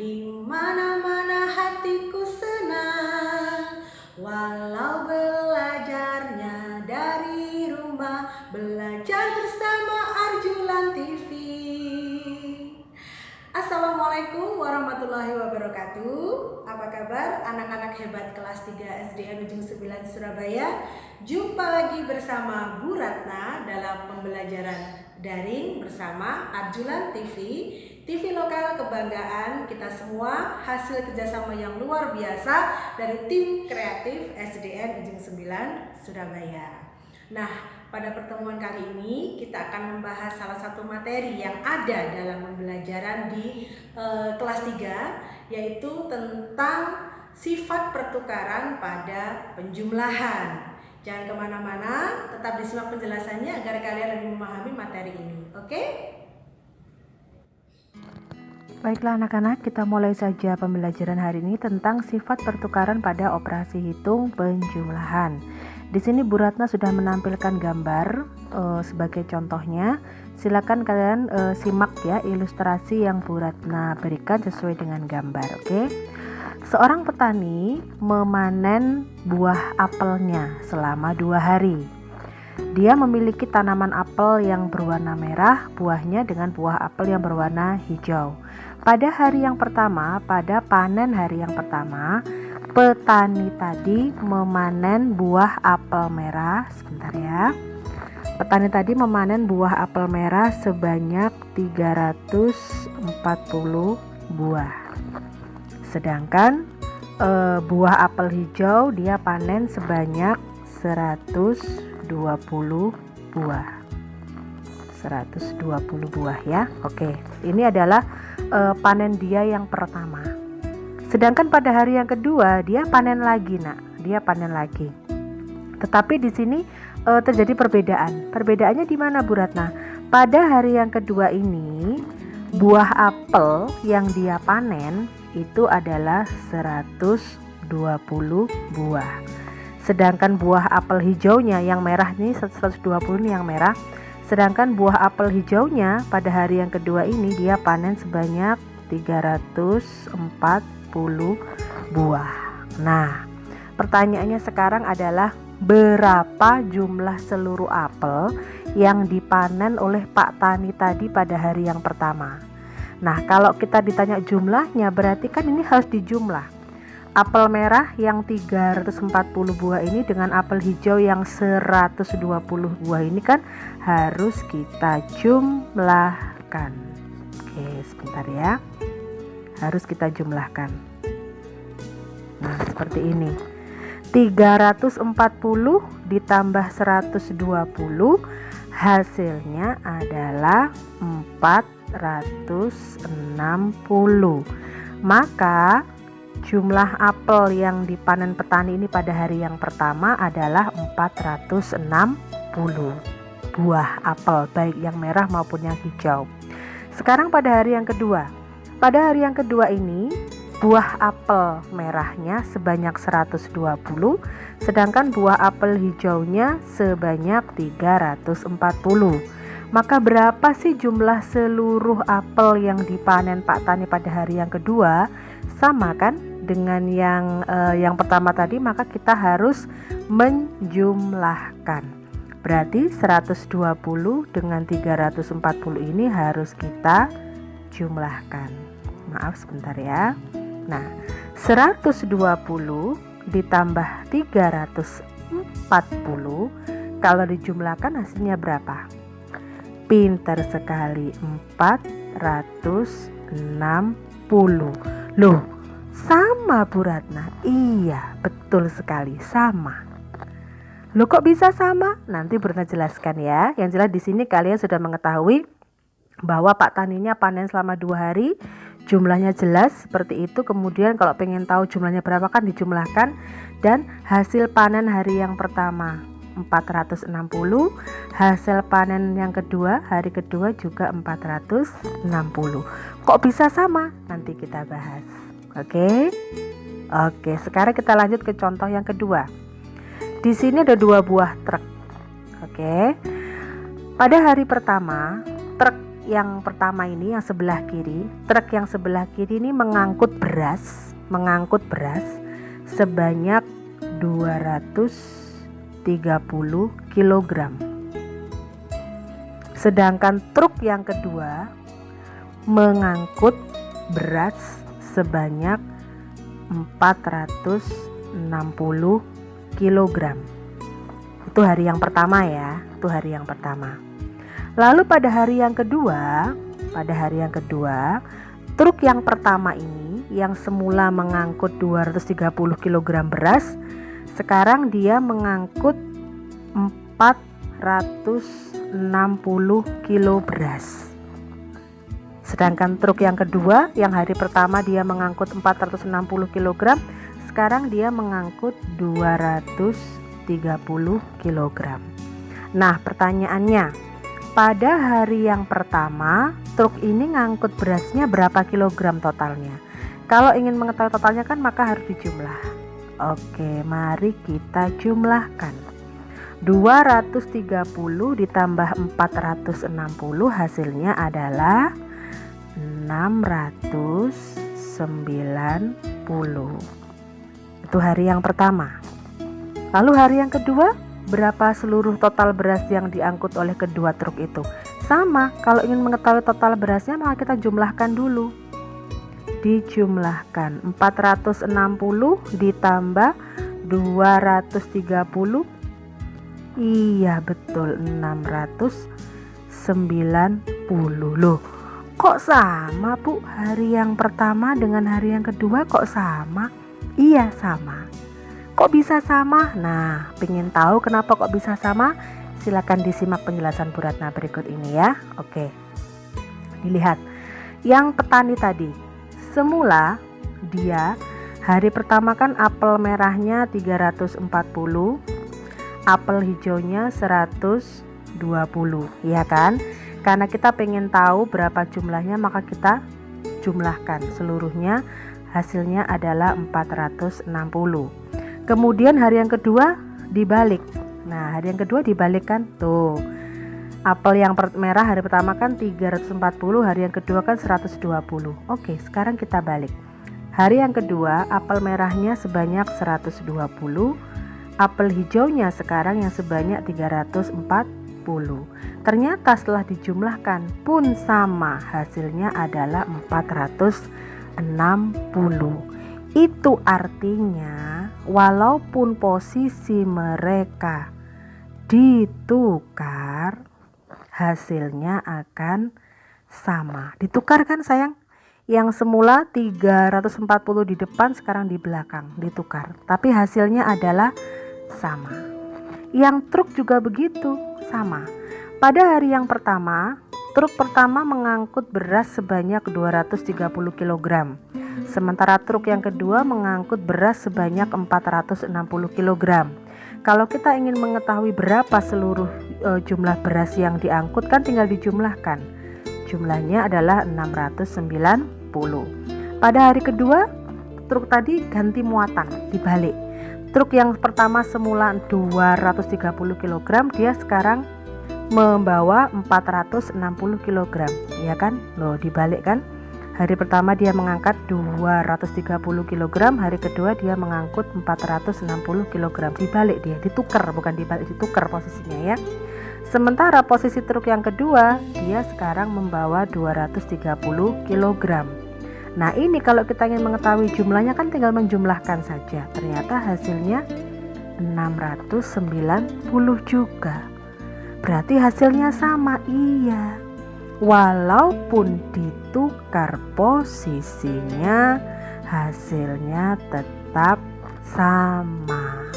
Di mana-mana hatiku senang, walau belajarnya dari rumah, belajar bersama Arjulan TV. Assalamualaikum warahmatullahi wabarakatuh. Apa kabar anak-anak hebat kelas 3 SDN Ujung 9 Surabaya? Jumpa lagi bersama Bu Ratna dalam pembelajaran daring bersama Arjulan TV, TV lokal kebanggaan kita semua, hasil kerjasama yang luar biasa dari tim kreatif SDN Ujung 9 Surabaya. Nah, pada pertemuan kali ini kita akan membahas salah satu materi yang ada dalam pembelajaran di kelas 3, yaitu tentang sifat pertukaran pada penjumlahan. Jangan kemana-mana, tetap disimak penjelasannya agar kalian lebih memahami materi ini. Oke? Baiklah anak-anak, kita mulai saja pembelajaran hari ini tentang sifat pertukaran pada operasi hitung penjumlahan. Di sini Bu Ratna sudah menampilkan gambar sebagai contohnya. Silakan kalian simak ya ilustrasi yang Bu Ratna berikan sesuai dengan gambar, oke? Seorang petani memanen buah apelnya selama 2 hari. Dia memiliki tanaman apel yang berwarna merah, buahnya dengan buah apel yang berwarna hijau. Pada hari yang pertama, pada panen hari yang pertama, petani tadi memanen buah apel merah. Sebentar ya. Petani tadi memanen buah apel merah sebanyak 340 buah. Sedangkan buah apel hijau dia panen sebanyak 120 buah. 120 buah ya. Oke, ini adalah panen dia yang pertama. Sedangkan pada hari yang kedua dia panen lagi, Dia panen lagi. Tetapi di sini terjadi perbedaan. Perbedaannya di mana, Bu Ratna? Pada hari yang kedua ini buah apel yang dia panen itu adalah 120 buah. Sedangkan buah apel hijaunya yang merah ini 120 ini yang merah. Sedangkan buah apel hijaunya pada hari yang kedua ini dia panen sebanyak 340 buah. Nah, pertanyaannya sekarang adalah berapa jumlah seluruh apel yang dipanen oleh Pak Tani tadi pada hari yang pertama? Nah, kalau kita ditanya jumlahnya berarti kan ini harus dijumlah. Apel merah yang 340 buah ini dengan apel hijau yang 120 buah ini kan harus kita jumlahkan. Oke, sebentar ya. Harus kita jumlahkan. Nah, seperti ini. 340 ditambah 120 hasilnya adalah 460. Maka jumlah apel yang dipanen petani ini pada hari yang pertama adalah 460 buah apel, baik yang merah maupun yang hijau. Sekarang pada hari yang kedua. Pada hari yang kedua ini buah apel merahnya sebanyak 120, sedangkan buah apel hijaunya sebanyak 340. Maka berapa sih jumlah seluruh apel yang dipanen Pak Tani pada hari yang kedua? Sama kan dengan yang pertama tadi, maka kita harus menjumlahkan. Berarti 120 dengan 340 ini harus kita jumlahkan. Maaf sebentar ya. Nah, 120 ditambah 340 kalau dijumlahkan hasilnya berapa? Pintar sekali, 460. Loh, sama Bu Ratna? Iya, betul sekali, sama. Loh, kok bisa sama? Nanti Bu Ratna jelaskan ya. Yang jelas di sini kalian sudah mengetahui bahwa Pak Taninya panen selama 2 hari, jumlahnya jelas seperti itu. Kemudian kalau pengen tahu jumlahnya berapa kan dijumlahkan, dan hasil panen hari yang pertama 460, hasil panen yang kedua hari kedua juga 460. Kok bisa sama? Nanti kita bahas. Oke, sekarang kita lanjut ke contoh yang kedua. Di sini ada 2 buah truk. Oke. Pada hari pertama, truk yang pertama ini, yang sebelah kiri, truk yang sebelah kiri ini mengangkut beras sebanyak 230 kg. Sedangkan truk yang kedua mengangkut beras sebanyak 460 kg. Itu hari yang pertama ya, itu hari yang pertama. Lalu pada hari yang kedua, truk yang pertama ini yang semula mengangkut 230 kg beras, sekarang dia mengangkut 460 kg beras. Sedangkan truk yang kedua yang hari pertama dia mengangkut 460 kg, sekarang dia mengangkut 230 kg. Nah, pertanyaannya, pada hari yang pertama truk ini ngangkut berasnya berapa kilogram totalnya? Kalau ingin mengetahui totalnya kan maka harus dijumlah. Oke, mari kita jumlahkan. 230 ditambah 460 hasilnya adalah 690. Itu hari yang pertama. Lalu hari yang kedua, berapa seluruh total beras yang diangkut oleh kedua truk itu? Sama, kalau ingin mengetahui total berasnya maka kita jumlahkan dulu. Dijumlahkan 460 ditambah 230. Iya betul, 690. Loh, kok sama Bu? Hari yang pertama dengan hari yang kedua kok sama? Iya sama. Kok bisa sama? Nah, pengen tahu kenapa kok bisa sama? Silakan disimak penjelasan Bu Ratna berikut ini ya. Oke, dilihat. Yang petani tadi, semula dia hari pertama kan apel merahnya 340, apel hijaunya 120, ya kan? Karena kita pengen tahu berapa jumlahnya maka kita jumlahkan seluruhnya, hasilnya adalah 460. Kemudian hari yang kedua dibalik. Nah, hari yang kedua dibalikkan tuh. Apel yang merah hari pertama kan 340, hari yang kedua kan 120. Oke, sekarang kita balik. Hari yang kedua apel merahnya sebanyak 120, apel hijaunya sekarang yang sebanyak 340. Ternyata setelah dijumlahkan pun sama, hasilnya adalah 460. Itu artinya walaupun posisi mereka ditukar, hasilnya akan sama. Ditukar kan sayang? Yang semula 340 di depan sekarang di belakang ditukar, tapi hasilnya adalah sama. Yang truk juga begitu, sama. Pada hari yang pertama, truk pertama mengangkut beras sebanyak 230 kg. Sementara truk yang kedua mengangkut beras sebanyak 460 kg. Kalau kita ingin mengetahui berapa seluruh jumlah beras yang diangkut kan tinggal dijumlahkan. Jumlahnya adalah 690. Pada hari kedua, truk tadi ganti muatan, dibalik. Truk yang pertama semula 230 kg, dia sekarang membawa 460 kg, ya kan? Loh, dibalik kan? Hari pertama dia mengangkat 230 kg, hari kedua dia mengangkut 460 kg. Dibalik dia, ditukar, bukan dibalik, ditukar posisinya ya. Sementara posisi truk yang kedua, dia sekarang membawa 230 kg. Nah, ini kalau kita ingin mengetahui jumlahnya kan tinggal menjumlahkan saja. Ternyata hasilnya 690 juga. Berarti hasilnya sama, iya. Walaupun ditukar posisinya, hasilnya tetap sama.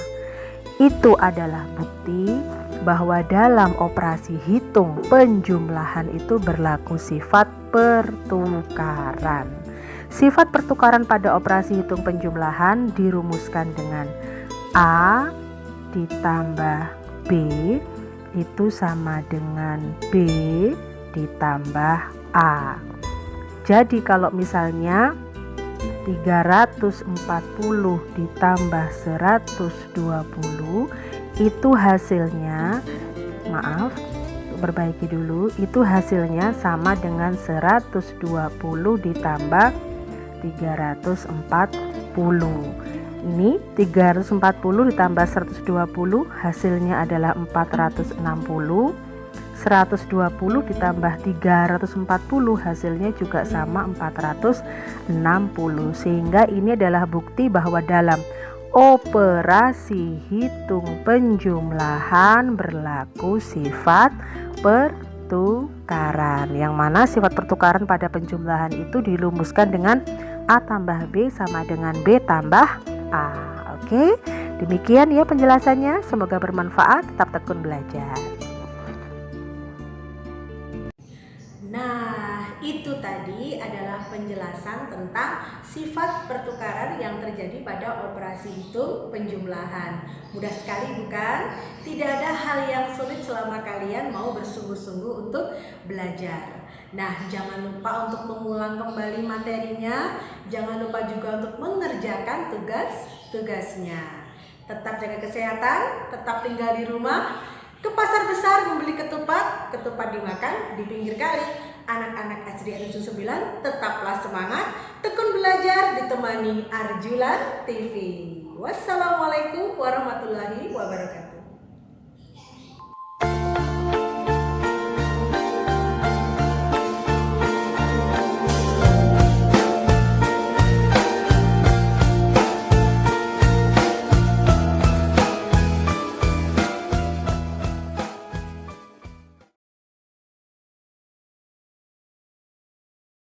Itu adalah bukti bahwa dalam operasi hitung penjumlahan itu berlaku sifat pertukaran. Sifat pertukaran pada operasi hitung penjumlahan dirumuskan dengan A ditambah B itu sama dengan B ditambah A. Jadi kalau misalnya 340 ditambah 120 itu hasilnya, maaf, perbaiki dulu. Itu hasilnya sama dengan 120 ditambah 340. Ini 340 ditambah 120 hasilnya adalah 460. 120 ditambah 340 hasilnya juga sama 460. Sehingga ini adalah bukti bahwa dalam operasi hitung penjumlahan berlaku sifat pertukaran, yang mana sifat pertukaran pada penjumlahan itu dirumuskan dengan A tambah B sama dengan B tambah A. Oke, demikian ya penjelasannya, semoga bermanfaat, tetap tekun belajar. Nah, itu tadi adalah penjelasan tentang sifat pertukaran yang terjadi pada operasi hitung penjumlahan. Mudah sekali bukan? Tidak ada hal yang sulit selama kalian mau bersungguh-sungguh untuk belajar. Nah, jangan lupa untuk mengulang kembali materinya. Jangan lupa juga untuk mengerjakan tugas-tugasnya. Tetap jaga kesehatan, tetap tinggal di rumah. Ke pasar besar membeli ketupat dimakan di pinggir kali. Anak-anak SD Ujung 9 tetaplah semangat, tekun belajar ditemani Arjulan TV. Wassalamualaikum warahmatullahi wabarakatuh.